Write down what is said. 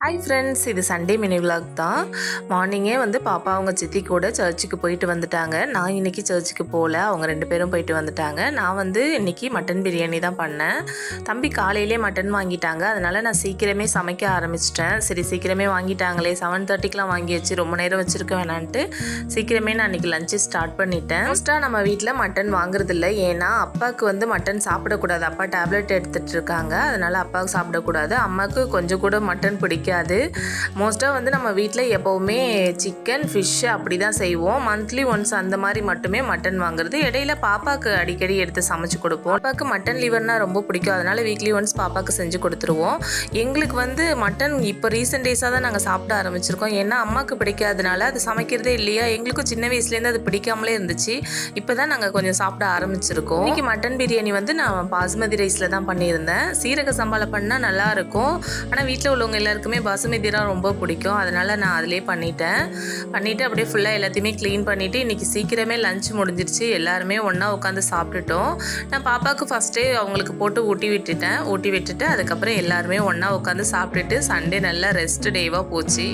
Hi friends, இது Sunday mini vlog தான். மார்னிங்கே வந்து பாப்பா அவங்க சித்தி கூட சர்ச்சுக்கு போயிட்டு வந்துட்டாங்க. நான் இன்றைக்கி சர்ச்சுக்கு போகல, அவங்க 2 பேரும் போயிட்டு வந்துட்டாங்க. நான் வந்து இன்றைக்கி மட்டன் பிரியாணி தான் பண்ணேன். தம்பி காலையிலே மட்டன் வாங்கிட்டாங்க, அதனால் நான் சீக்கிரமே சமைக்க ஆரம்பிச்சிட்டேன். சரி சீக்கிரமே வாங்கிட்டாங்களே, 7:30க்கெலாம் வாங்கி வச்சு ரொம்ப நேரம் வச்சுருக்க வேணான்ட்டு சீக்கிரமே நான் இன்றைக்கி லஞ்சு ஸ்டார்ட் பண்ணிட்டேன். மோஸ்ட்டாக நம்ம வீட்டில் மட்டன் வாங்குறதில்ல, ஏன்னா அப்பாவுக்கு வந்து மட்டன் சாப்பிடக்கூடாது. அப்பா டேப்லெட் எடுத்துகிட்டு இருக்காங்க, அதனால் அப்பாவுக்கு சாப்பிடக்கூடாது. அம்மாவுக்கு கொஞ்சம் கூட மட்டன் பிடிக்காது. மோஸ்ட்டாக வந்து நம்ம வீட்டில் எப்போவுமே சிக்கன் ஃபிஷ் அப்படி தான் செய்வோம். மந்த்லி ஒன்ஸ் அந்த மாதிரி மட்டுமே மட்டன் வாங்குறது. இடையில பாப்பாவுக்கு அடிக்கடி எடுத்து சமைச்சு கொடுப்போம். பாப்பாவுக்கு மட்டன் லிவர்னால் ரொம்ப பிடிக்கும், அதனால் வீக்லி ஒன்ஸ் பாப்பாவுக்கு செஞ்சு கொடுத்துருவோம். எங்களுக்கு வந்து மட்டன் இப்போ ரீசெண்ட் டேஸாக தான் நாங்கள் சாப்பிட ஆரம்பிச்சிருக்கோம். ஏன்னா அம்மாவுக்கு பிடிக்காதனால அது சமைக்கிறதே இல்லையா, எங்களுக்கும் சின்ன வயசுலேருந்து அது பிடிக்காமலே இருந்துச்சு. இப்போ தான் நாங்கள் கொஞ்சம் சாப்பிட ஆரம்பிச்சிருக்கோம். இன்றைக்கி மட்டன் பிரியாணி வந்து நான் பாஸ்மதி ரைஸில் தான் பண்ணியிருந்தேன். சீரக சம்பாவில் பண்ணால் நல்லாயிருக்கும், ஆனால் வீட்டில் உள்ளவங்க எல்லாருக்குமே பாசுமதிலாம் ரொம்ப பிடிக்கும், அதனால் நான் அதிலே பண்ணிவிட்டு அப்படியே ஃபுல்லாக எல்லாத்தையுமே க்ளீன் பண்ணிவிட்டு இன்றைக்கி சீக்கிரமே லஞ்ச் முடிஞ்சிருச்சு. எல்லாருமே ஒன்றா உட்காந்து சாப்பிட்டுட்டோம். நான் பாப்பாவுக்கு ஃபஸ்ட்டே அவங்களுக்கு போட்டு ஊட்டி விட்டுட்டு அதுக்கப்புறம் எல்லாருமே ஒன்றா உட்காந்து சாப்பிட்டுட்டு சண்டே நல்லா ரெஸ்ட் டேவாக போச்சு.